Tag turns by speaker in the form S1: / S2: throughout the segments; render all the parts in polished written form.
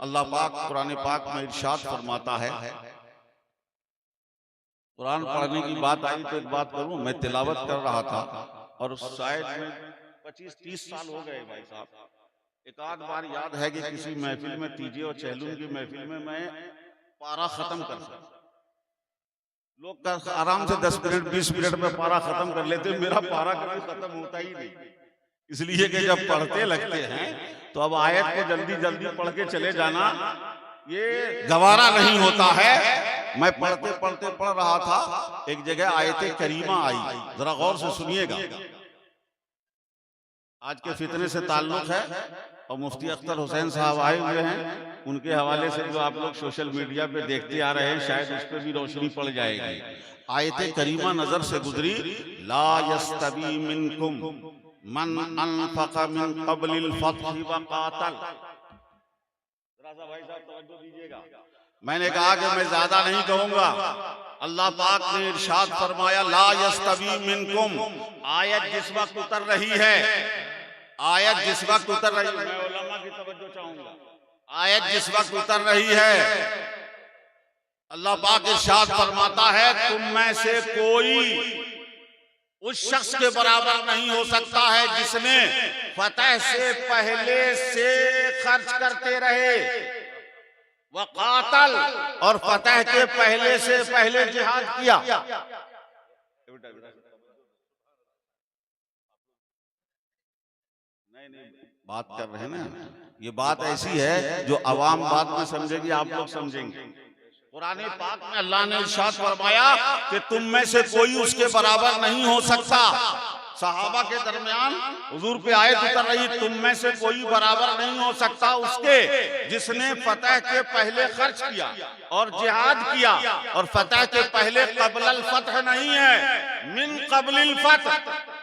S1: अल्लाह पाक कुरान पाक में इरशाद फरमाता है, कुरान पढ़ने की बात आई तो एक बात करूं, मैं तिलावत कर रहा था और उस शायद में 25-30 साल हो गए भाई साहब, एक आध बार याद है कि किसी महफिल में, तीजे और चहलुम की महफिल में मैं पारा खत्म कर सकता। लोग आराम से 10 मिनट 20 मिनट में पारा खत्म कर लेते, मेरा पारा कभी खत्म होता ही नहीं, इसलिए कि जब पढ़ते लगते हैं तो अब आयत को जल्दी जल्दी पढ़ के चले जाना ये गवारा नहीं होता है। मैं पढ़ते पढ़ते पढ़ रहा था, एक जगह आयत करीमा आई, जरा गौर से सुनिएगा। आज के फितने से ताल्लुक है और मुफ्ती अख्तर हुसैन साहब आए हुए हैं, उनके हवाले से जो आप लोग सोशल मीडिया पे देखते आ रहे हैं, शायद उस पर भी रोशनी पड़ जाएगी। आयत करीमा नजर से गुजरी, ला यस्तवी मिनकुम मन अनफक़ मिन क़ब्लिल फ़त्हि व क़ातल। जरा सा भाई साहब तवज्जो दीजिएगा। मैंने कहा कि मैं ज्यादा नहीं कहूंगा। अल्लाह पाक ने इरशाद फरमाया, ला यस्तवी मिनकुम। आयत जिस वक्त उतर रही है, आयत जिस वक्त उतर रही है, मैं उलमा की तवज्जो चाहूंगा। आयत जिस वक्त उतर रही है, अल्लाह पाक इरशाद फरमाता है, तुम में से कोई उस शख्स के बराबर नहीं हो सकता है जिसने फतह से पहले से खर्च करते रहे, वक़ातल, और फतह के पहले से पहले जिहाद किया। नहीं बात कर रहे हैं ना, ये बात ऐसी है जो अवाम बाद में समझेगी, आप लोग समझेंगे। कुरान पाक में अल्लाह ने इरशाद फरमाया कि तुम में से कोई उसके बराबर नहीं हो सकता। सहाबा के दरमियान हुजूर पे आयत उतर रही, तुम में से कोई बराबर नहीं हो सकता उसके जिसने फतह के पहले खर्च किया और जिहाद किया। और फतह के पहले क़ब्लल फ़त्ह नहीं है, मिन क़ब्लिल फ़त्ह,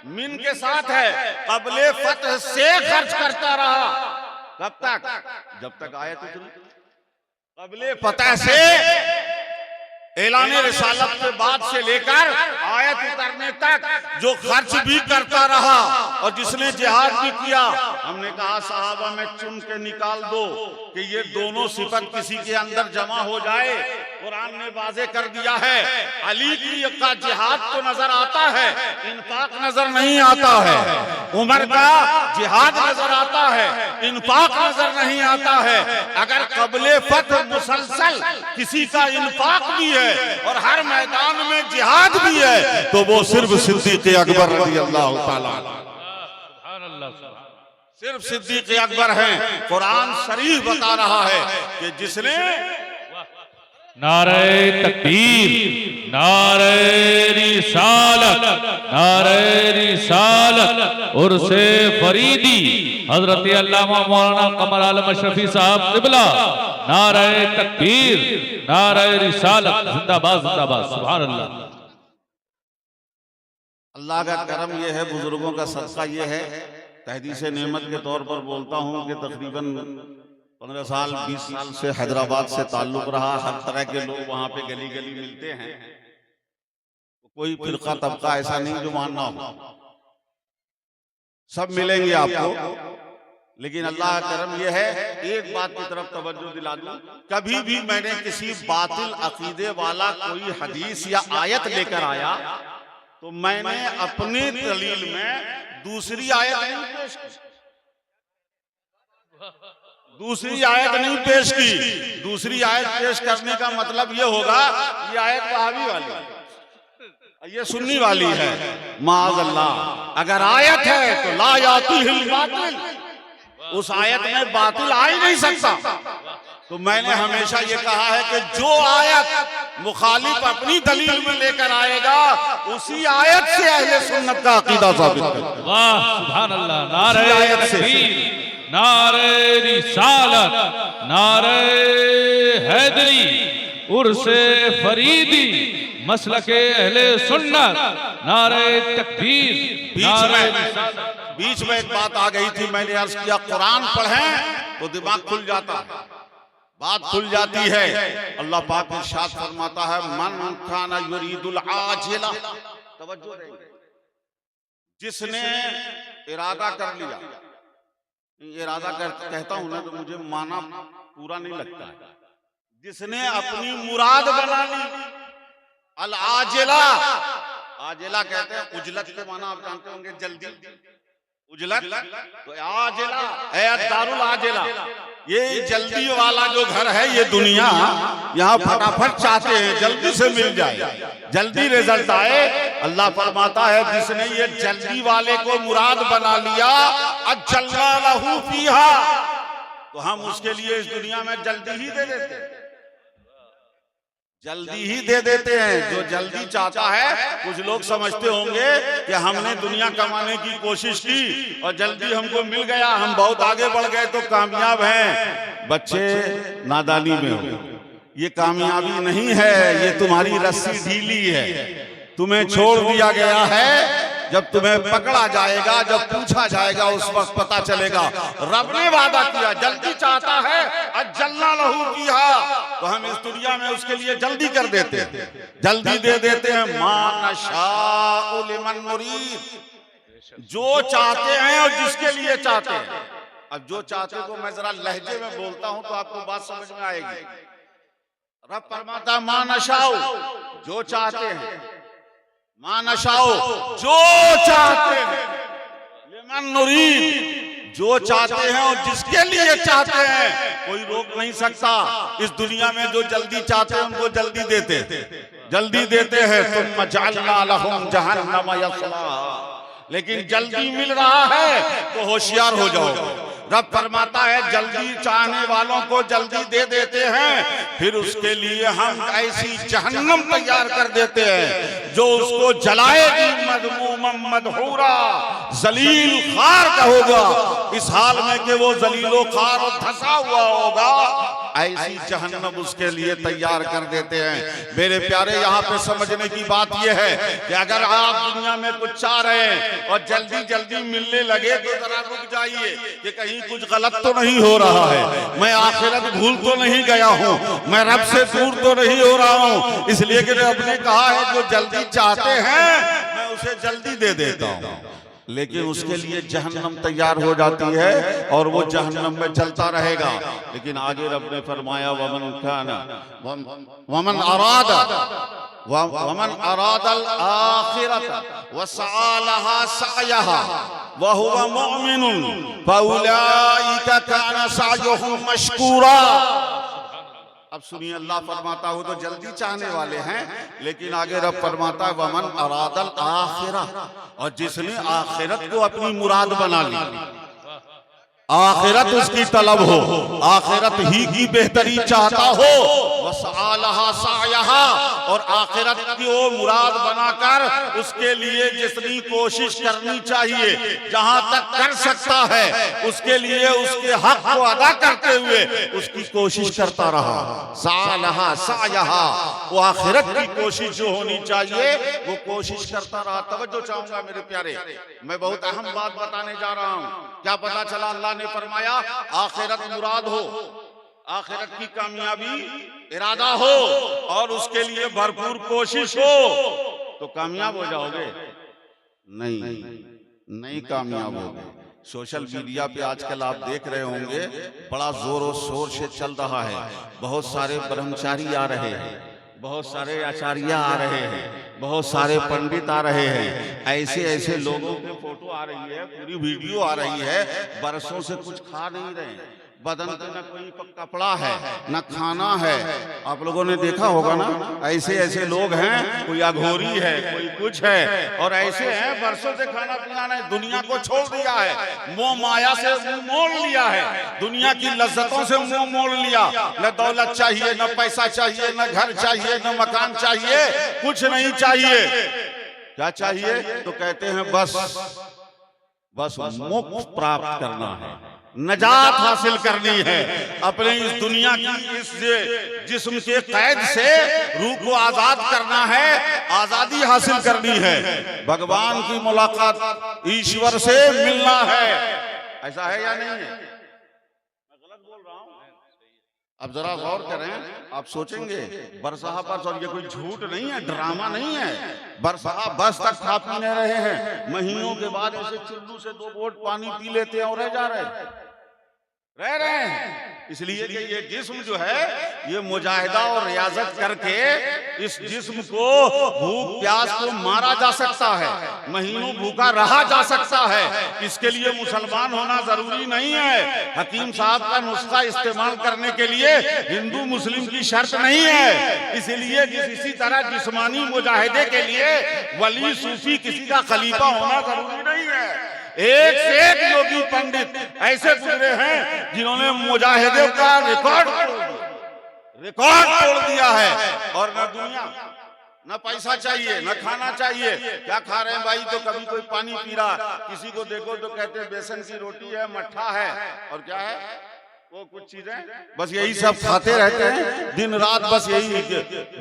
S1: मिन के साथ है, क़ब्ले फ़त्ह से खर्च करता रहा। कब तक? जब तक आयत उतरी। क़ब्ले फ़त्ह से, ऐलान रिसालत के बाद से लेकर आयत उतरने तक जो खर्च भी करता रहा और जिसने जिहाद भी किया। हमने कहा सहाबा में चुन के निकाल दो कि ये दोनों सिफत किसी के अंदर जमा हो जाए। कुरान ने वाज़े कर दिया है, अली का जिहाद तो नजर आता है, इन्फाक नजर नहीं आता है। उमर का जिहाद नजर आता है, इन्फाक नजर नहीं आता है। अगर क़ब्ले फ़त्ह मुसलसल किसी का इन्फाक भी है और हर मैदान में जिहाद भी है, तो वो सिर्फ सिद्दीक़ अकबर रज़ियल्लाहु ताला, सिर्फ सिद्दीक़ अकबर हैं। कुरान शरीफ बता रहा है कि जिसने
S2: नारे तकबीर, नारे रिसालत, नारे रिसालत उर्से फरीदी हजरत अल्लामा मौलाना कमर आलम अशरफी साहब क़िबला, नारे तकबीर, नारे रिसालत, जिंदाबाद जिंदाबाद, सुभान अल्लाह।
S1: अल्लाह का करम ये है, बुजुर्गों का सदका ये है। तहदीस नेमत के तौर पर बोलता हूँ कि तकरीबन 15 साल 20 साल से हैदराबाद से ताल्लुक रहा। हर तरह के लोग वहां पे गली गली मिलते हैं, कोई फिरका तबका ऐसा नहीं जो मानना हो, सब मिलेंगे आपको। लेकिन अल्लाह का करम यह है, एक बात की तरफ तवज्जो दिला दूं, कभी भी मैंने किसी बातिल अकीदे वाला कोई हदीस या आयत लेकर आया तो मैंने अपने दलील में दूसरी आयत नहीं पेश की, दूसरी आयत नहीं पेश की। दूसरी आयत पेश करने का मतलब ये होगा ये आयत वहाबी वाली है, ये सुन्नी वाली है। माअज़ल्लाह, अगर आयत है तो ला यातिहिल बातिल, उस आयत में बातिल आ ही नहीं सकता। तो मैंने हमेशा ये कहा है कि जो आयत मुखालिफ अपनी दलील में लेकर आएगा, उसी आयत से अहले सुन्नत का अकीदा साबित करेगा।
S2: वाह सुभान अल्लाह। नारे तकबीर, नारे रिसालत, नारे हैदरी उर्से फरीदी मसलके अहले सुन्नत, नारे तकबीर।
S1: बीच में एक बात आ गई थी, मैंने अर्ज किया कुरान पढ़ें तो दिमाग खुल जाता है, बात खुल जाती है। अल्लाह पाक इरशाद फरमाता है, मन काना युरीदुल आजिला, तवज्जो देंगे, जिसने इरादा कर लिया, इरादा कहता हूं ना तो मुझे माना पूरा नहीं लगता है। जिसने अपनी मुराद बना ली, अल आजिला, आजिला कहते हैं उजलत के माना आप जानते होंगे, जल्दी उजलत, तो आजिला है दारुल आजिला, ये जल्दी वाला जो घर है ये दुनिया, यहाँ फटाफट चाहते हैं जल्दी से मिल जाए, जल्दी रिजल्ट आए। अल्लाह फरमाता है जिसने ये जल्दी वाले को मुराद बना लिया, अजल्ला लहू फीहा, तो हम उसके लिए इस दुनिया में जल्दी ही दे देते हैं, जल्दी ही दे देते हैं। जो जल्दी चाहता है, कुछ लोग समझते होंगे कि हमने दुनिया कमाने की कोशिश की और जल्दी हमको मिल गया, हम बहुत आगे बढ़ गए तो कामयाब हैं। बच्चे नादानी में हो, ये कामयाबी नहीं है, ये तुम्हारी रस्सी ढीली है, तुम्हें छोड़ दिया गया है। जब तुम्हें पकड़ा जाएगा, जब पूछा जाएगा, उस वक्त पता चलेगा। रब ने वादा किया, जल्दी चाहता है अजल्ला लहू फीहा, तो हम इस दुनिया में उसके लिए जल्दी कर देते हैं, जल्दी दे देते हैं। मा नशाउ लिमन मुरीद, जो चाहते हैं और जिसके लिए चाहते हैं। अब जो चाहते को मैं जरा लहजे में बोलता हूं तो आपको बात समझ में आएगी। रब फरमाता मा नशाउ, जो चाहते हैं, मा नशाओ, जो चाहते हैं, लिमन नुरीद, जो चाहते हैं और जिसके लिए चाहते हैं, कोई रोक नहीं सकता। इस दुनिया में जो जल्दी चाहते हैं उनको जल्दी देते हैं। तुम जअलना लहुम जहन्नम यस्लाहा, लेकिन जल्दी मिल रहा है तो होशियार हो जाओ। रब फरमाता है जल्दी चाहने वालों को जल्दी दे देते हैं, फिर उसके लिए हम ऐसी जहन्नम तैयार कर देते हैं जो उसको जलाएगी, मदमूमम मदहूरा, जलील खार का होगा, इस हाल में कि वो जलीलो खार और धंसा हुआ होगा। ऐसी जहन्नम उसके लिए तैयार कर देते हैं। मेरे प्यारे, यहाँ पे समझने की बात यह है कि अगर आप दुनिया में कुछ चाह रहे हैं और जल्दी जल्दी मिलने लगे तो जरा रुक जाइए कि कहीं कुछ गलत तो नहीं हो रहा है, मैं आखिरत भूल तो नहीं गया हूँ, मैं रब से दूर तो नहीं हो रहा हूँ। इसलिए कि रब ने कहा है जो जल्दी चाहते हैं मैं उसे जल्दी दे देता हूँ, लेकिन उसके लिए जहन्नम तैयार हो जाती है और वो जहन्नम में जलता रहेगा। लेकिन आगे रब ने फरमाया वमन अरादल आखिरत वसअलहा सअयहा वहुवा मुमिनुन फउलाइका काना सअयुहुम मशकूरा। अब सुनिए, अल्लाह फरमाता हो तो जल्दी चाहने वाले हैं, लेकिन आगे रब फरमाता है वमन अरादल आखिरा, और जिसने आखिरत को अपनी मुराद बना ली, आखिरत उसकी तलब हो, आखिरत ही की बेहतरी चाहता हो, वसअलहा सअयहा, और आखिरत की वो मुराद बनाकर उसके लिए जितनी कोशिश करनी चाहिए, जहां तक कर सकता है उसके लिए उसके हक को अदा करते हुए उसकी कोशिश करता रहा। सअलहा सअयहा, वो आखिरत की कोशिश जो होनी चाहिए वो कोशिश करता रहा। तवज्जो चाहूंगा मेरे प्यारे, मैं बहुत अहम बात बताने जा रहा हूँ। क्या पता चला, अल्लाह ने फरमाया आखिरत मुराद हो, आखिरत की कामयाबी इरादा हो और उसके लिए भरपूर कोशिश हो तो कामयाब हो जाओगे? नहीं कामयाब होगे। सोशल मीडिया पे आजकल आप देख रहे होंगे बड़ा जोर और शोर से चल रहा है, बहुत सारे ब्रह्मचारी आ रहे हैं, बहुत सारे आचार्य आ रहे हैं, बहुत सारे पंडित आ रहे हैं, ऐसे ऐसे लोगों की फोटो आ रही है, पूरी वीडियो आ रही है, बरसों से कुछ खा नहीं रहे, बदन पे न कोई कपड़ा है न खाना है। आप लोगों ने देखा होगा ना, ऐसे ऐसे लोग हैं, कोई अघोरी है, कोई कुछ है, और ऐसे हैं बरसों से खाना पीना नहीं, दुनिया को छोड़ दिया है, मोह माया से मुंह मोड़ लिया है, दुनिया की लज्जतों से मुंह मोड़ लिया। न दौलत चाहिए, न पैसा चाहिए, न घर चाहिए, न मकान चाहिए, कुछ नहीं चाहिए। क्या चाहिए? तो कहते हैं बस मोक्ष प्राप्त करना है, नजात हासिल करनी है, अपने इस दुनिया की इस जिस्म के कैद से रूह को आजाद करना है, आजादी हासिल करनी है, भगवान की मुलाकात ईश्वर से मिलना है। ऐसा है या नहीं है? मैं गलत बोल रहा हूं? अब जरा गौर करें, आप सोचेंगे बरसाहा बस, और ये कोई झूठ नहीं है, ड्रामा नहीं है, बरसाहा बस तक खा पीने रहे हैं, महीनों के बाद ऐसे चुल्लू से 2 बोट पानी पी लेते हैं और रह रहे हैं। इसलिए कि ये जिस्म जो है ये मुजाहिदा और रियाजत करके इस जिस्म को भूख प्यास को मारा जा सकता है, महीनों भूखा रहा जा सकता है। इसके लिए मुसलमान होना जरूरी नहीं है। हकीम साहब का नुस्खा इस्तेमाल करने के लिए हिंदू मुस्लिम की शर्त नहीं है। इसलिए इसी तरह जिस्मानी मुजाहिदे के लिए वली सूफी किसी का खलीफा होना जरूरी नहीं है। एक से एक योगी पंडित ऐसे गुजरे हैं जिन्होंने मुजाहिदों का रिकॉर्ड तोड़ दिया है। और न दुनिया न पैसा चाहिए न खाना चाहिए। क्या खा रहे हैं भाई? तो कभी कोई पानी पी रहा, किसी को देखो तो कहते हैं बेसन की रोटी है, मट्ठा है, और क्या है वो कुछ चीजें, बस यही सब खाते रहते हैं दिन रात। बस यही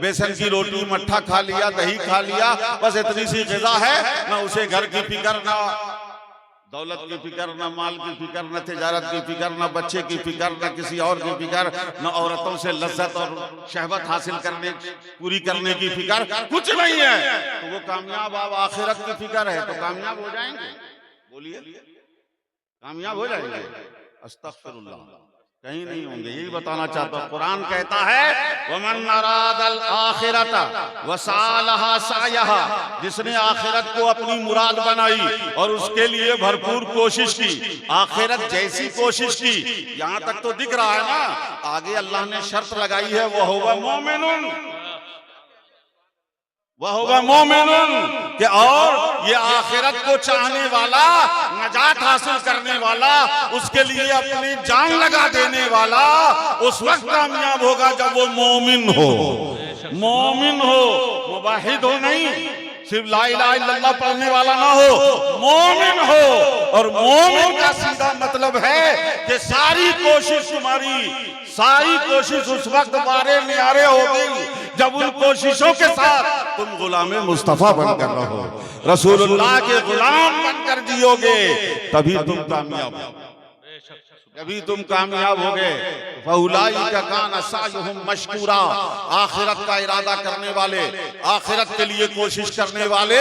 S1: बेसन की रोटी, मट्ठा खा लिया, दही खा लिया, बस इतनी सी ग़िज़ा है। न उसे घर की फिक्र, न दौलत की फिक्र, न माल की फिक्र, न तिजारत की फिक्र, न बच्चे की फिक्र, न किसी और की फिक्र, न औरतों से लज्जत और शहवत हासिल करने पूरी करने की फिक्र, कुछ नहीं है। तो वो कामयाब, अब आखिरत की फिक्र है तो कामयाब हो जाएंगे। बोलिए, कामयाब हो जाएंगे? अस्तगफिरुल्लाह, कहीं नहीं होंगे। यही बताना चाहता हूँ। कुरान कहता है वमन अरादल आखिरता वसालहा सायहा, जिसने आखिरत को अपनी मुराद बनाई और उसके लिए भरपूर कोशिश की, आखिरत जैसी कोशिश की। यहाँ तक तो दिख रहा है ना। आगे अल्लाह ने शर्त लगाई है वहुवा मोमिनुन, वहुवा मोमिनुन, कि और ये आखिरत को चाहने वाला, नजात हासिल करने वाला, उसके लिए अपनी जान लगा देने वाला उस वक्त कामयाब होगा जब वो मोमिन हो। मोमिन हो, मुवाहिद हो नहीं, सिर्फ ला इलाहा इल्लल्लाह पढ़ने वाला ना हो, मोमिन हो। और मोमिन का सीधा मतलब है कि सारी कोशिश तुम्हारी, सारी कोशिश उस वक्त बारे नियारे होगी जब उन कोशिशों के साथ तुम गुलामे मुस्तफा बनकर रहो, रसूलुल्लाह के गुलाम बनकर जियोगे, तभी तुम कामयाब हो, तभी तुम कामयाब होगे। फउलाइका कान सायुहुम मशकूरा, आखिरत का इरादा करने वाले, आखिरत के लिए कोशिश करने वाले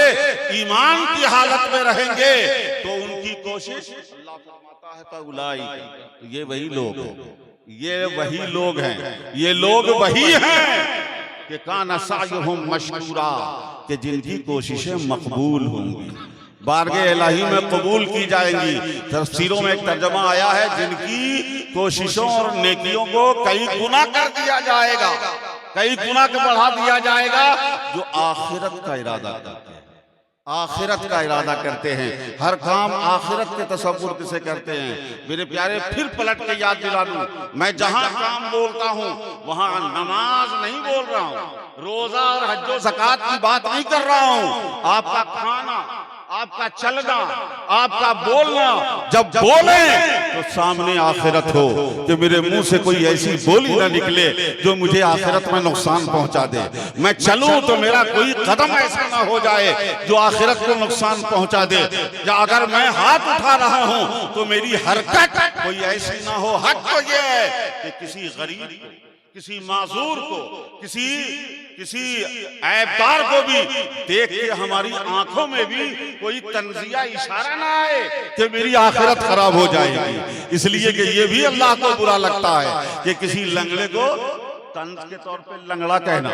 S1: ईमान की हालत में रहेंगे तो उनकी कोशिश, अल्लाह फरमाता है फउलाइका, ये वही लोग हैं, ये वही लोग हैं, ये लोग वही हैं कि कान सायुहुम मशकूरा, कि जिनकी कोशिशें मकबूल होंगी, बारगे इलाही में कबूल की जाएंगी। तफसीरों में एक तर्जुमा आया है जिनकी कोशिशों और नेकियों को कई गुना कर दिया जाएगा, कई गुना के बढ़ा दिया जाएगा। जो आखिरत का इरादा करते हैं, आखिरत का इरादा करते हैं, हर काम आखिरत के तसव्वुर से करते हैं। मेरे प्यारे, फिर पलट के याद दिला दूं, मैं जहां काम बोलता हूं वहां नमाज नहीं बोल रहा हूं, रोजा और हज्जो ज़कात की बात नहीं कर रहा हूं। आपका खाना, आपका चलना, आपका बोलना, जब बोले तो सामने आखिरत हो, कि मेरे मुंह से कोई ऐसी बोली ना निकले जो मुझे आखिरत में नुकसान पहुंचा दे। मैं चलूं तो मेरा कोई कदम ऐसा ना हो जाए जो आखिरत को नुकसान पहुंचा दे। या अगर मैं हाथ उठा रहा हूं तो मेरी हरकत कोई ऐसी ना हो। हक तो ये है कि किसी गरीब को, किसी माजूर को, किसी ऐबदार को भी देख के हमारी आंखों में भी कोई तंजिया इशारा ना आए कि मेरी आखिरत खराब हो जाएगी। इसलिए कि ये भी अल्लाह को बुरा लगता है कि किसी लंगड़े को तंज के तौर पे लंगड़ा कहना,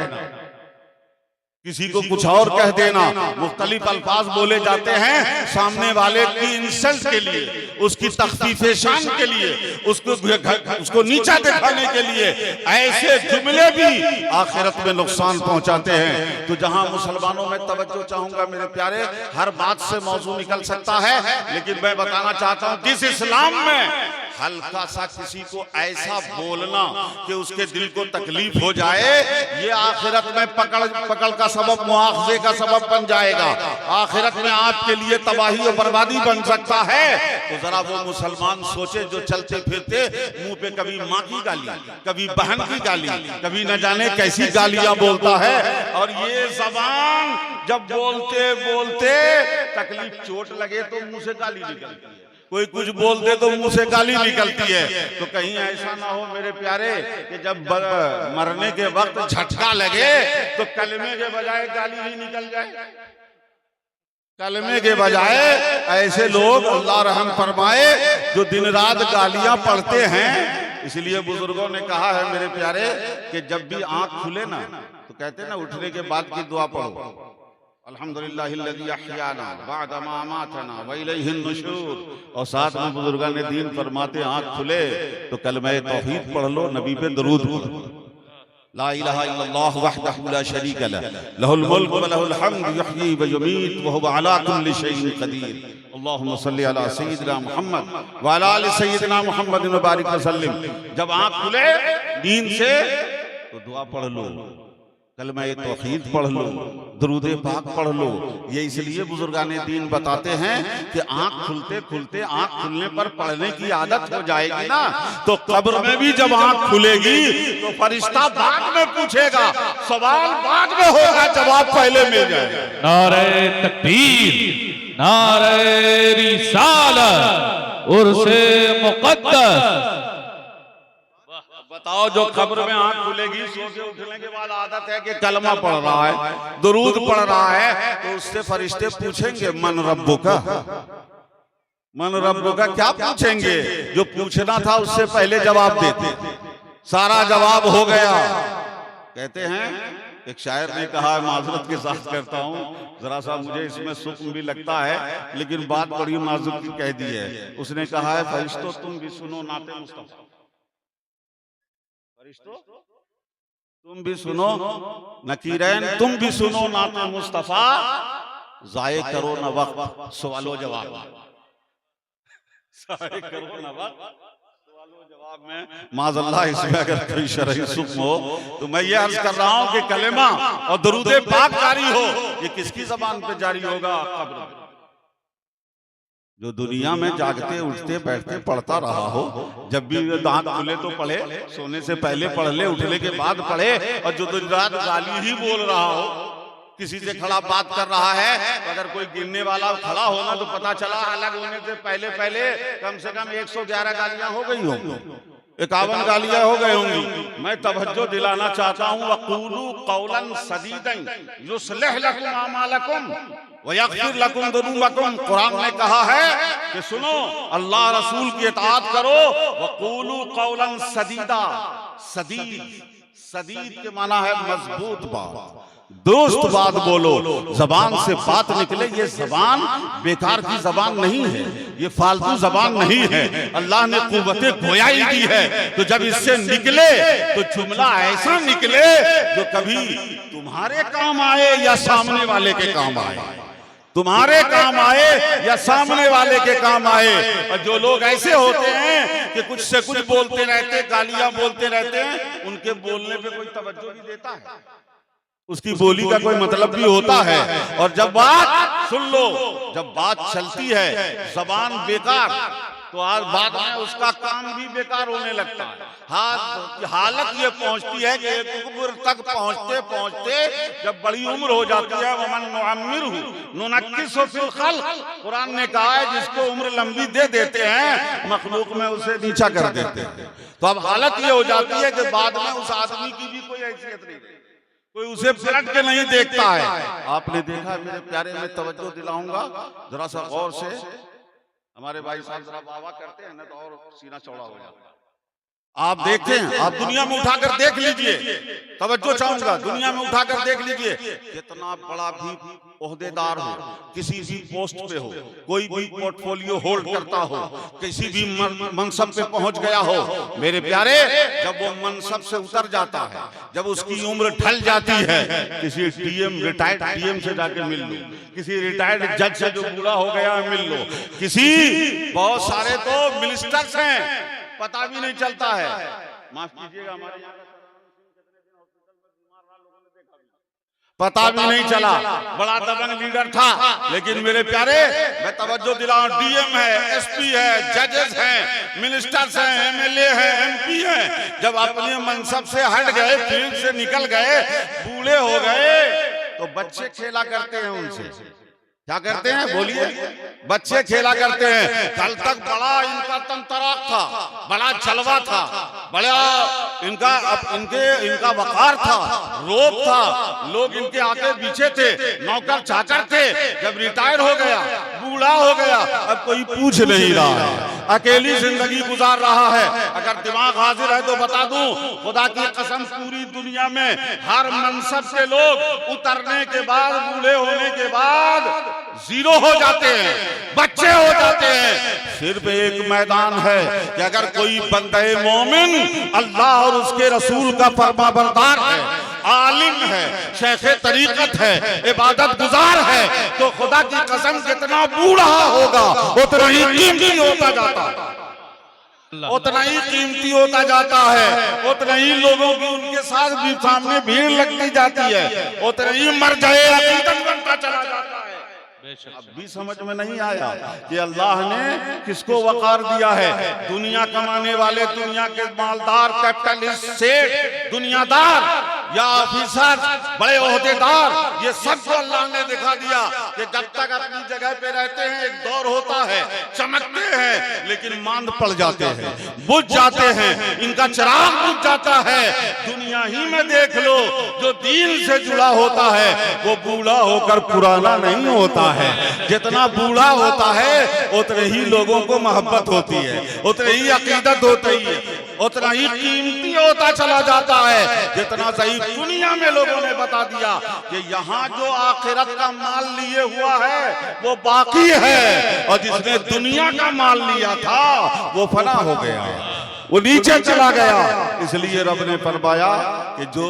S1: किसी को कुछ और कह देना, मुख्तलिफ अल्फाज बोले जाते हैं सामने वाले की इंसल्ट के लिए, उसकी तख्फीफे शान के लिए, उसको नीचा दिखाने के लिए। ऐसे जुमले भी आखिरत में नुकसान पहुंचाते हैं। तो जहां मुसलमानों में तवज्जो चाहूंगा मेरे प्यारे, हर बात से मौजू निकल सकता है, लेकिन मैं बताना चाहता हूं जिस इस्लाम में हल्का सा किसी को ऐसा बोलना कि उसके दिल को तकलीफ हो जाए, ये आखिरत में पकड़ का सबब, मुआखजे का सबब बन जाएगा। आखिरत में आपके लिए तबाही और बर्बादी बन सकता है। तो जरा वो मुसलमान सोचे जो चलते फिरते मुंह पे कभी माँ की गाली, कभी बहन की गाली, कभी न जाने कैसी गालियां बोलता है। और ये जबान जब बोलते बोलते तकलीफ, चोट लगे तो मुंह से गाली निकलती है, कोई कुछ बोल दे तो मुंह से गाली निकलती है। तो कहीं ऐसा ना हो मेरे प्यारे कि जब मरने के वक्त झटका लगे तो कलमे के बजाय गाली ही निकल जाए। कलमे के बजाय ऐसे लोग, अल्लाह रहम फरमाए, जो दिन रात गालियां पढ़ते हैं, इसलिए बुजुर्गों ने कहा है मेरे प्यारे कि जब भी आंख खुले ना तो कहते हैं ना उठने के बाद की दुआ पढ़ो, अल्हम्दुलिल्लाहिल्लज़ी अहयाना बअदा मा अमातना व इलैहिन नुशूर। और साथ में बुजुर्गान ने दीन फरमाते आंख खुले तो कलमा तौहीद पढ़ लो, नबी पे दरूद पढ़ो। ला इलाहा इल्लल्लाह वहदहु ला शरीका लह, लहुल मुल्क व लहुल हम्द युहयी व युमीत व हुवा अला कुल्लि शैइन क़दीर। अल्लाहुम्मा सल्लि अला सय्यिदिना मुहम्मद व अला आलि सय्यिदिना मुहम्मद व बारिक वसल्लिम। जब आंख खुले नींद से तो दुआ पढ़ लो, कलमा तौहीद पढ़ लो, दरूद पाक पढ़ लो। ये इसलिए बुजुर्गाने दीन बताते हैं कि आंख खुलते खुलते, आंख खुलने पर पढ़ने की आदत हो जाएगी ना तो कब्र में भी जब आंख खुलेगी तो फरिश्ता बाद में पूछेगा, सवाल बाद में होगा, जवाब पहले मिल जाएगा।
S2: नारे तकबीर, नारे रिसालत, उर्से मुक़द्दस।
S1: बताओ जो कब्र में आंख खुलेगी, सो के उठने के बाद आदत है कि कलमा पढ़ रहा है, दुरूद पढ़ रहा है, तो उससे फरिश्ते पूछेंगे मन रब्बुका, मन रब्बुका क्या पूछेंगे? जो पूछना था उससे पहले जवाब देते, सारा जवाब हो गया। कहते हैं एक शायर ने कहा है, माजरत के साथ करता हूँ, जरा सा मुझे इसमें सूक्ष्म भी लगता है लेकिन बात बड़ी माजूर की कह दी है। उसने कहा है फरिश्तों तुम भी सुनो नाते मुस्तफा, फरिश्तों तुम भी सुनो, नकीरैन तुम भी सुनो नाते मुस्तफा, जाये करो न वक्त सवालो जवाब, जाये करो न वक्त सवालो जवाब में माज़अल्लाह इसमें अगर कोई शरई सूक्ष्म हो तो मैं ये अर्ज कर रहा हूँ कि कलेमा और दरूद पाक जारी हो, ये किसकी जबान पे जारी होगा? कब्र में। जो दुनिया में जागते उठते बैठते पढ़ता रहा हो, जब भी दांत खुले तो पढ़े, सोने से पहले पढ़ ले, उठने के बाद पढ़े, और जो दिन रात गाली ही बोल रहा हो, किसी से खड़ा बात कर रहा है, तो अगर कोई गिनने वाला खड़ा होना तो पता चला अलग होने से पहले पहले कम से कम 111 गालियां हो गई होंगी, 51 गालियां हो गई होंगी। मैं तवज्जो दिलाना चाहता हूँ, वक़ूलू क़ौलन सदीदन युस्लिह लकुम अमालकुम व यग़फिर लकुम दुनूबकुम। कुरान ने कहा है कि सुनो, अल्लाह रसूल की इताअत करो, वक़ूलू क़ौलन सदीदा। सदीद, सदीद के माना है मजबूत बात, दुरुस्त बात बोलो, जबान से बात निकले। ये जबान बेकार की जबान नहीं है, ये फालतू जबान नहीं है, अल्लाह ने कुव्वते गोयाई दी है। तो जब इससे निकले तो जुमला ऐसा निकले जो कभी तुम्हारे काम आए या सामने वाले के काम आए, तुम्हारे काम आए या सामने वाले के काम आए। और जो लोग ऐसे होते हैं कि कुछ से कुछ बोलते रहते, गालियां बोलते रहते हैं, उनके बोलने पे कोई तवज्जो भी देता है, उसकी बोली का कोई मतलब भी होता है। और जब बात सुन लो, जब बात चलती है जबान बेकार, तो आज बाद में उसका काम भी बेकार होने लगता है। हालत ये पहुंचती है कि एक उम्र तक पहुंचते पहुंचते जब बड़ी उम्र हो जाती है, वमन नुअम्मिरहु नुनक्किसहु फिल खल्क़, कुरान ने कहा है जिसको उम्र लंबी दे देते हैं मखलूक में उसे नीचा कर देते हैं। तो अब हालत ये हो जाती है कि बाद में उस आदमी की भी कोई हैसियत नहीं, कोई उसे पलट के नहीं देखता है। आपने देखा मेरे प्यारे, में तवज्जो दिलाऊंगा जरा सा गौर से, हमारे भाई साहब जरा बाबा करते हैं ना तो और सीना चौड़ा हो जाता है। आप देखते हैं, आप दुनिया में उठाकर देख लीजिए, तवज्जो चाहूंगा, दुनिया में उठाकर देख लीजिए, कितना बड़ा भी ओहदेदार हो, किसी भी पोस्ट पे हो, कोई भी पोर्टफोलियो होल्ड करता हो, किसी भी मनसब पे पहुंच गया हो, मेरे प्यारे जब वो मनसब से उतर जाता है, जब उसकी उम्र ढल जाती है, किसी टीएम, रिटायर्ड टीएम से जाके मिल लो, किसी रिटायर्ड जज से जो बूढ़ा हो गया है मिल लो, किसी, बहुत सारे तो मिनिस्टर्स हैं पता भी नहीं चलता है। माफ कीजिएगा, हमारे यहाँ पता भी नहीं चला, बड़ा दबंग लीडर था, लेकिन मेरे प्यारे मैं तवज्जो दिलाऊं, डीएम है, एसपी है, जजेस हैं, मिनिस्टर्स हैं, एमएलए हैं, एमपी हैं, जब अपने मनसब से हट गए, फील्ड से निकल गए, बूढ़े हो गए, तो बच्चे खेला करते हैं उनसे। क्या करते हैं बोलिए? बच्चे खेला करते हैं। कल तक बड़ा इनका तंतराक था, बड़ा जलवा था, बड़ा इनका वकार था, रोब था, लोग इनके आगे पीछे थे, नौकर चाकर थे। जब रिटायर हो गया, बूढ़ा हो गया, अब कोई पूछ नहीं रहा है। अकेली जिंदगी गुजार रहा है। अगर दिमाग हाजिर है तो बता दूं, खुदा की कसम पूरी दुनिया में हर मनसब के लोग उतरने के बाद, बूढ़े होने के बाद जीरो हो जाते हैं, बच्चे हो जाते हैं। सिर्फ एक मैदान है कि अगर कोई बंदे मोमिन अल्लाह और उसके रसूल का फरमाबरदार है, आलिम है, शेखे तरीकत है, इबादत गुजार है, तो खुदा की कसम जितना बूढ़ा होगा उतना ही कीमती होता जाता है, उतना ही कीमती होता जाता है, उतना ही लोगों की उनके साथ भी सामने भीड़ लगती जाती है, उतना ही मर जाए अकीदत बनता चला जाता है। अब भी समझ में नहीं आया कि अल्लाह ने किसको वकार दिया है। दुनिया कमाने वाले, दुनिया के मालदार, कैपिटलिस्ट, सेठ, दुनियादार या ऑफिसर, बड़े ओहदेदार, ये सबको अल्लाह ने दिखा दिया कि जब तक अपनी जगह पे रहते हैं एक दौर होता है, चमकते हैं लेकिन मांद पड़ जाते हैं, बुझ जाते हैं, इनका चिराग बुझ जाता है। दुनिया ही में देख लो, जो दीन से जुड़ा होता है वो बूढ़ा होकर पुराना नहीं होता है। जितना बूढ़ा होता है उतने ही लोगों को मोहब्बत होती है, उतने ही अकीदत होती है, उतना ही कीमती होता चला जाता है। जितना सही दुनिया में लोगों ने बता दिया कि यहाँ जो आखिरत का माल लिए हुआ है वो बाकी है, और जिसने दुनिया का माल लिया था वो फना हो गया, वो नीचे चला गया। इसलिए रब ने फरमाया कि जो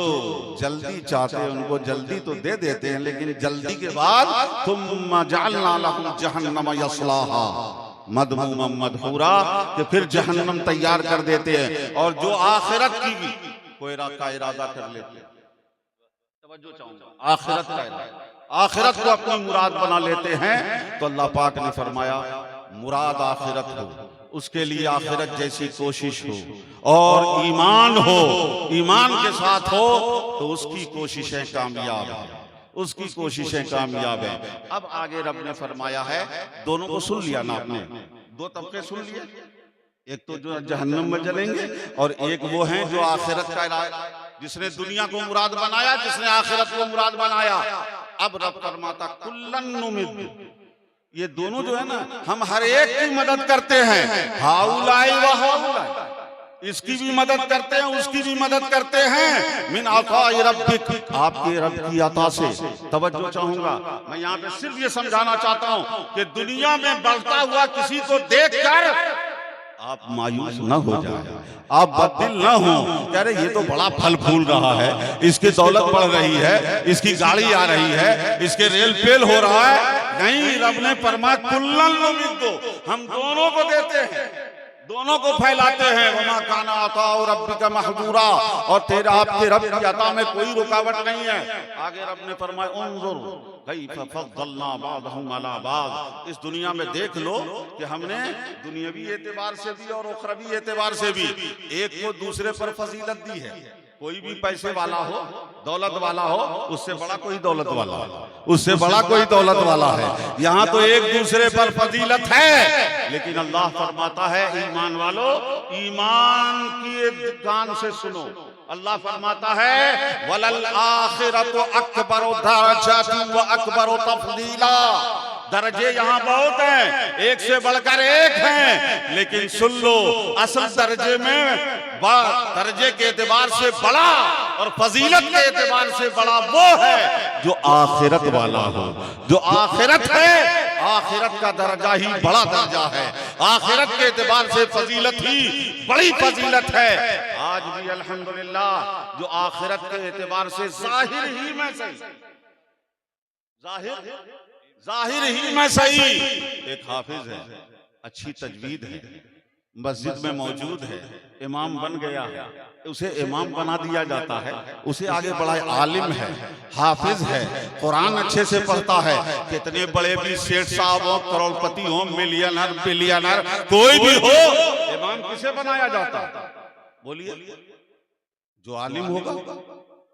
S1: जल्दी चाहते हैं उनको जल्दी तो दे देते हैं, लेकिन जल्दी के बाद तुम जअलना लहुम जहन्नम यस्लाहा मदमूमम मदहूरा, कि फिर जहन्नम तैयार कर देते हैं। और जो आखिरत की भी कोई का इरादा कर लेते हैं, तवज्जो चाहूंगा, आखिरत का इरादा, आखिरत को अपनी मुराद बना लेते हैं, तो अल्लाह पाक ने फरमाया मुराद आखिरत हो, उसके लिए आखिरत जैसी कोशिश हो और ईमान हो, ईमान के साथ हो तो उसकी कोशिशें कामयाब हैं, उसकी कोशिशें कामयाब हैं। अब आगे रब ने फरमाया है, दोनों को सुन लिया ना आपने, दो तबके सुन लिए, एक तो जो जहन्नम में जलेंगे और एक वो हैं जो आखिरत का इरादा, जिसने दुनिया को मुराद बनाया, जिसने आखिरत को मुराद बनाया। अब रब फरमाता कुल्लन नुमिद, ये दोनों जो है ना, हम हर एक की मदद करते हैं, हाउलाई व हाउलाई, इसकी भी मदद करते हैं, उसकी भी मदद करते हैं, मिन अताई रब्बिक, आपके रब की अता से। तवज्जो चाहूंगा, मैं यहाँ पे सिर्फ ये समझाना चाहता हूँ कि दुनिया में बढ़ता हुआ किसी को देखकर आप मायूस न हो जाए, आप बददिल न हो, कह रहे ये तो बड़ा फल फूल रहा है, इसकी दौलत बढ़ रही है, इसकी गाड़ी आ रही है, इसके रेल फेल हो रहा है। नहीं, रब ने फरमाया कुल्लन नुमिद्दु, हम दोनों को देते हैं, दोनों को फैलाते हैं। वमा काना अताउ रब्बिका महजूरा, और तेरा आपके रब की अता में कोई रुकावट नहीं है। आगे रब ने फरमाया उन्जुर कैफ फद्दलना बादहुम अला बाद, इस दुनिया में देख लो कि हमने दुनियावी एतबार से भी और उखरवी एतबार से भी एक को दूसरे पर फजीलत दी है। कोई भी पैसे वाला हो, दौलत वाला हो, उससे बड़ा कोई दौलत वाला हो, उससे बड़ा कोई दौलत वाला है। यहाँ तो एक दूसरे पर फजीलत है, लेकिन अल्लाह फरमाता है ईमान वालों, ईमान की कान से सुनो। अल्लाह फरमाता है वलल आखिरतु अकबरु दरजातिन व अकबरु तफदीला, दर्जे यहाँ बहुत हैं, एक से बढ़कर एक हैं, लेकिन सुन लो असल दर्जे में दर्जे के एतबार से बड़ा और फजीलत के एतबार से बड़ा वो है जो आखिरत वाला हो। जो आखिरत है, आखिरत का दर्जा ही बड़ा दर्जा है, आखिरत के एतबार से फजीलत ही बड़ी फजीलत है। आज भी अल्हम्दुलिल्लाह जो आखिरत के एतबार से जाहिर ही में सही, जाहिर ही में सही, एक हाफिज है, अच्छी तजवीद है, मस्जिद में मौजूद है, इमाम बन गया है, उसे इमाम बना दिया जाता है, उसे आगे बड़ा आलिम है, हाफिज है, कुरान अच्छे से पढ़ता है। कितने बड़े भी सेठ साहब हो, करोड़पति हो, मिलियनर बिलियनर कोई भी हो, इमाम किसे बनाया जाता है? बोलिए, जो आलिम होगा,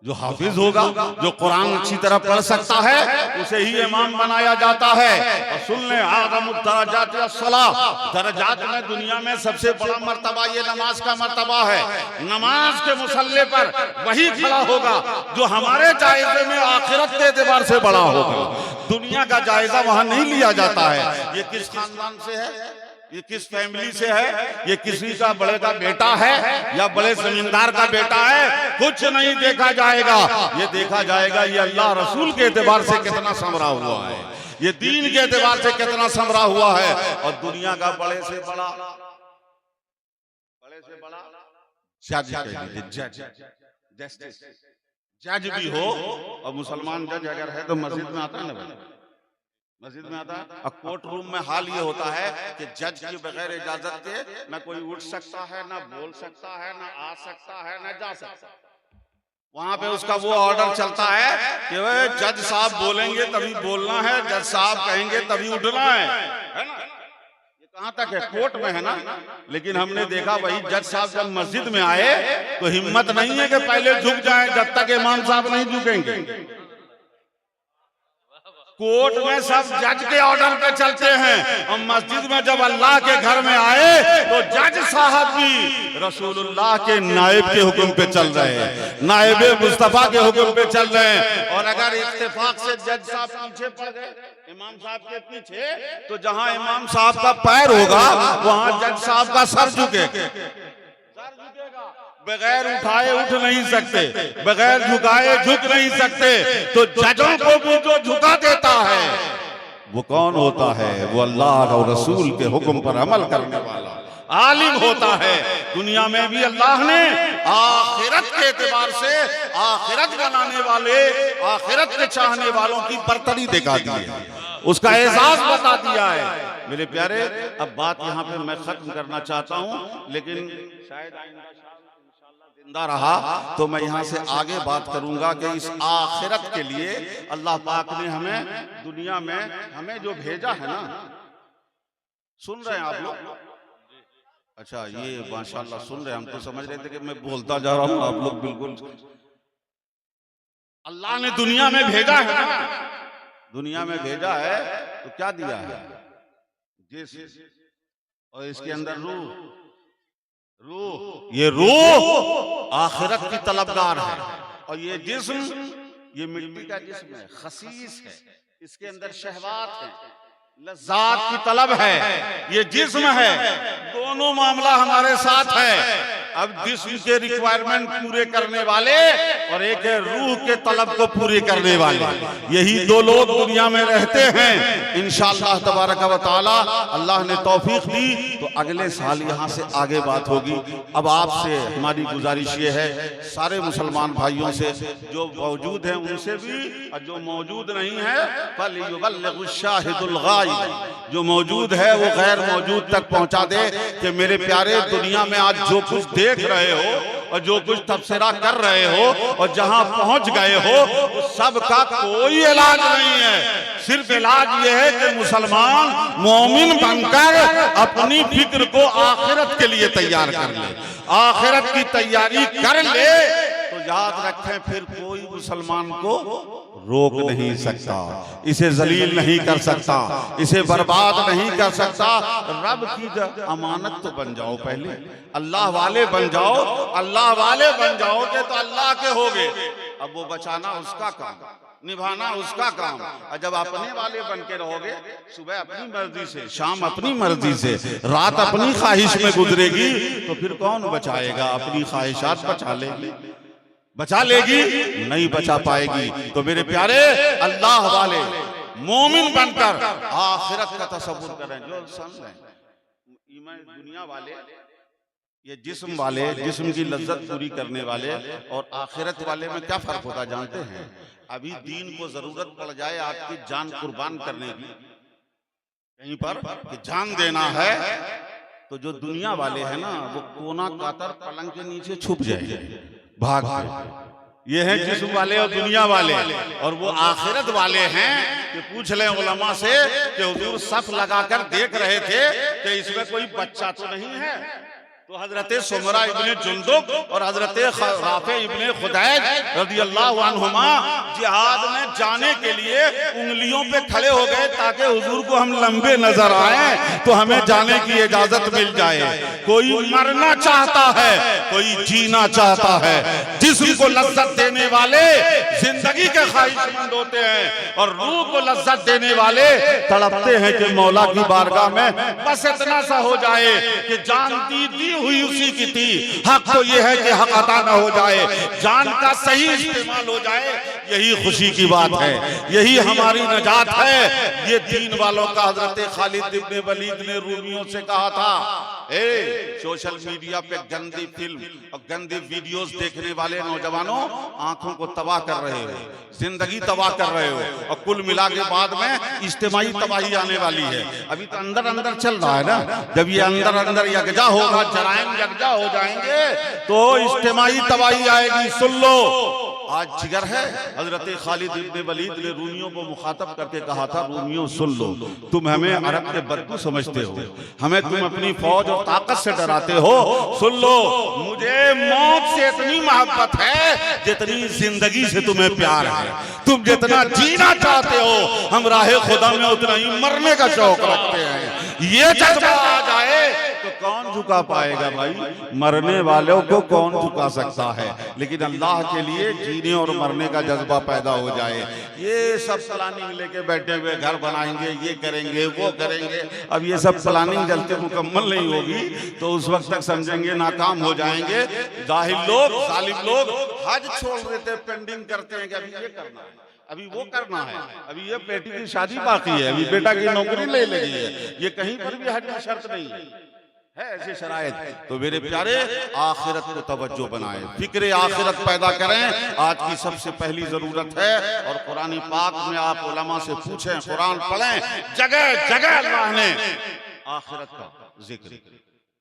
S1: जो हाफिज होगा, जो कुरान अच्छी तरह पढ़ सकता है, उसे ही इमाम बनाया जाता है। और सुन ले, आदमुद दरजात अस्सलाह, दरजात में दुनिया में सबसे बड़ा मर्तबा ये नमाज का मर्तबा है। नमाज के मुसल्ले पर वही खड़ा होगा जो हमारे जायजे में आखिरत के एतबार से बड़ा होगा। दुनिया का जायजा वहां नहीं लिया जाता है। ये किस खानदान से है, ये किस फैमिली से है, ये किसी का बड़े का बेटा है या बड़े जमींदार का बेटा है, कुछ नहीं देखा जाएगा। ये देखा जाएगा ये अल्लाह रसूल के एतबार से कितना संवरा हुआ है, ये दीन के एतबार से कितना संवरा हुआ है। और दुनिया का बड़े से बड़ा जज भी हो, और मुसलमान जज अगर है तो मस्जिद में आता है ना, मस्जिद में आता है। और कोर्ट रूम में हाल ये होता है कि जज के बगैर इजाजत के ना कोई उठ सकता है, ना बोल सकता है, ना आ सकता है, ना जा सकता है। वहां पे उसका वो ऑर्डर चलता है कि वह जज साहब बोलेंगे तभी बोलना है, जज साहब कहेंगे तभी उठना है ना। ये कहां तक है, कोर्ट में है ना। लेकिन हमने देखा वही जज साहब जब मस्जिद में आए तो हिम्मत नहीं है कि पहले झुक जाएं जब तक इमाम साहब नहीं झुकेंगे। कोर्ट में सब जज के ऑर्डर पे चलते हैं, और मस्जिद में जब अल्लाह के घर में आए तो जज साहब भी रसूलुल्लाह के नायब के हुक्म पे चल रहे हैं, नायब मुस्तफा के हुक्म पे चल रहे हैं। और अगर इत्तेफाक से जज साहब पीछे पड़ गए इमाम साहब के पीछे, तो जहां इमाम साहब का पैर होगा वहां जज साहब का सर झुकेगा। बगैर उठाए उठ नहीं सकते, बगैर झुकाए झुक नहीं सकते। तो जजों को भी जो झुका देता है वो कौन होता है? वो अल्लाह और रसूल के हुक्म पर अमल करने वाला आलिम होता है। दुनिया में भी अल्लाह ने आखिरत के एतबार से आखिरत बनाने वाले, आखिरत के चाहने वालों की बरतरी दिखा दी है, उसका एजाज बता दिया है। मेरे प्यारे, अब बात यहाँ पे मैं खत्म करना चाहता हूँ, लेकिन शायद जिंदा रहा तो मैं यहाँ से आगे बात करूंगा कि इस आखिरत के लिए अल्लाह पाक ने हमें दुनिया में हमें जो भेजा है ना। सुन रहे हैं आप लोग? अच्छा, ये माशाल्लाह सुन रहे हैं। हम तो समझ रहे थे कि मैं बोलता जा रहा हूँ, आप लोग बिल्कुल। अल्लाह ने दुनिया में भेजा है ना, दुनिया में भेजा है तो क्या दिया है? जिस और इसके अंदर रूह, ये रूह आखिरत की तलबगार है, और ये जिस्म ये मिट्टी का जिस्म है, खसीस है, इसके अंदर शहवात है, लज्जात की तलब है, ये जिस्म है। दोनों मामला हमारे साथ है। अब जिस्म के रिक्वायरमेंट पूरे करने वाले और एक है रूह के तलब को पूरे करने वाले, यही दो लोग दुनिया में रहते हैं। इंशाअल्लाह तबारक व तआला अल्लाह ने तौफीक दी तो अगले साल यहाँ से आगे बात होगी। अब आपसे हमारी गुजारिश ये है, सारे मुसलमान भाइयों से, जो मौजूद हैं उनसे भी, और जो मौजूद नहीं है फलयुबल्लिगु शाहिदुल गायब, जो मौजूद है वो गैर मौजूद तक पहुंचा दे कि मेरे प्यारे, दुनिया में आज जो कुछ देख रहे हो और जो कुछ तबसरा कर रहे हो और जहां पहुंच गए हो, सब का कोई इलाज नहीं है। सिर्फ इलाज ये है कि मुसलमान मोमिन बनकर अपनी फिक्र को आखिरत के लिए तैयार कर ले। आखिरत की तैयारी कर ले तो याद रखें, फिर कोई मुसलमान को रोक नहीं सकता, इसे जलील नहीं कर सकता, इसे बर्बाद नहीं कर सकता। रब की अमानत तो बन जाओ, पहले अल्लाह वाले बन जाओ। अल्लाह वाले बन जाओगे तो अल्लाह के होगे। अब वो बचाना उसका काम, निभाना उसका काम। और जब अपने वाले बन के रहोगे, सुबह अपनी मर्जी से, शाम अपनी मर्जी से, रात अपनी ख्वाहिश में गुजरेगी, तो फिर कौन बचाएगा? अपनी ख्वाहिशात बचा लेगी, नहीं बचा पाएगी। तो मेरे प्यारे, अल्लाह वाले मोमिन बनकर आखिरत का तसव्वुर करें। जो समझ ईमान दुनिया वाले, ये जिस्म वाले, जिस्म की लज्जत पूरी करने वाले, और आखिरत वाले में क्या फर्क होता जानते हैं? अभी दीन को जरूरत पड़ जाए आपकी जान कुर्बान करने की, कहीं पर कि जान देना है, तो जो दुनिया वाले हैं ना, वो कोना कातर पलंग के नीचे छुप जाएंगे, भाग। ये हैं जिस्म वाले और दुनिया वाले। और वो आखिरत वाले हैं कि पूछ लें उलमा से कि हुजूर सफ लगाकर देख रहे थे कि इसमें कोई बच्चा तो नहीं है, तो हजरत सुमरा इब्ने जुंदुब और हजरत राफे इब्ने खुदैज रदियल्लाहु अन्हुमा जिहाद में जाने के लिए उंगलियों पे खड़े हो गए ताकि हुजूर को हम लंबे नजर आए तो हमें जाने की इजाजत मिल जाए। कोई मरना चाहता है, कोई जीना चाहता है। जिस्म को लज्जत देने वाले जिंदगी के ख्वाहिशमंद होते हैं और रूह को लज्जत देने वाले तड़पते हैं कि मौला की बारगाह में बस इतना सा हो जाए कि जान दी हुई उसी की थी। हक तो ये है कि हक अता न हो जाए, जान का सही इस्तेमाल हो जाए। यही खुशी की बात है, यही हमारी नजात है। ये दीन वालों का हजरत खालिद इब्ने वलीद ने रूमियों से कहा था, सोशल मीडिया पे गंदी फिल्म और गंदी वीडियोस देखने वाले नौजवानों आंखों को तबाह कर रहे हो, जिंदगी तबाह कर रहे हो और कुल मिला के बाद में इज्तिमाई तबाही आने वाली है। अभी तो अंदर अंदर चल रहा है ना, जब ये अंदर अंदर यकजा होगा, जराइम यकजा हो जाएंगे तो इज्तिमाई तबाही आएगी। सुन लो, आज जिगर है। हजरत खालिद इब्ने वलीद ने रूमियों को मुखातब करके कहा था, रूमियों सुन लो, तुम हमें अरब के बदबू समझते हो, हमें तुम अपनी फौज और ताकत से डराते हो। सुन लो, मुझे मौत से इतनी मोहब्बत है जितनी जिंदगी से तुम्हें प्यार है। तुम जितना जीना चाहते हो, हम राहे खुदा में उतना ही मरने का शौक रखते हैं। ये जज्बा आ जाए तो कौन झुका पाएगा भाई? मरने वालों को कौन झुका सकता है? लेकिन अल्लाह के लिए जीने और मरने का जज्बा पैदा हो जाए। ये सब प्लानिंग लेके बैठे हुए घर बनाएंगे, ये करेंगे, वो करेंगे। अब ये सब प्लानिंग जब तक मुकम्मल नहीं होगी तो उस वक्त तक समझेंगे नाकाम हो जाएंगे। जाहिल लोग, जालिम लोग हज छोड़ देते, पेंडिंग करते हैं कि अभी ये करना है, अभी वो करना है, अभी ये बेटी की शादी बाकी है, अभी बेटा की नौकरी ले लगी है। ये कहीं पर भी हज में शर्त नहीं है ऐसे शरायत। तो मेरे प्यारे, आखिरत को तवज्जो बनाए, फिक्र आखिरत पैदा करें। आज की सबसे पहली जरूरत है। और कुरान पाक में आप उलमा से पूछें, कुरान पढ़ें, जगह जगह अल्लाह ने आखिरत का जिक्र,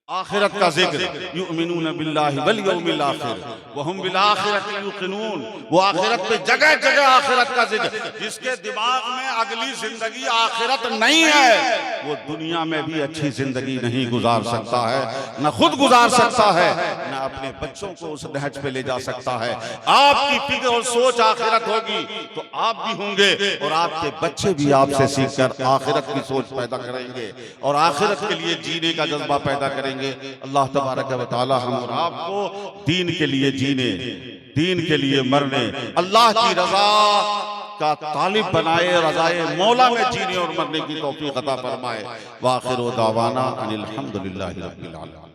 S1: आखिरत का जिक्र। युमिनून बिल्लाहि वल यौमिल आखिर व हुम बिल आखिरति युकिनून। वो आखिरत पे जगह जगह आखिरत का जिक्र। जिसके दिमाग में अगली जिंदगी आखिरत नहीं है, वो दुनिया में भी अच्छी जिंदगी नहीं गुजार सकता है, न खुद गुजार सकता है, न अपने बच्चों को उस नहज पे ले जा सकता है। आपकी फिक्र और सोच आखिरत होगी तो आप भी होंगे और आपके बच्चे भी आपसे सीखकर आखिरत की सोच पैदा करेंगे और आखिरत के लिए जीने का जज्बा पैदा करेंगे। अल्लाह तबारक व तआला हम और आपको दीन के लिए जीने, दीन के लिए मरने, अल्लाह की रजा का तालिब बनाए, रजाए मौला में जीने और मरने की तौफीक अता फरमाए। व आखिरु दावाना अनिल हम्दुलिल्लाहि रब्बिल आलमीन।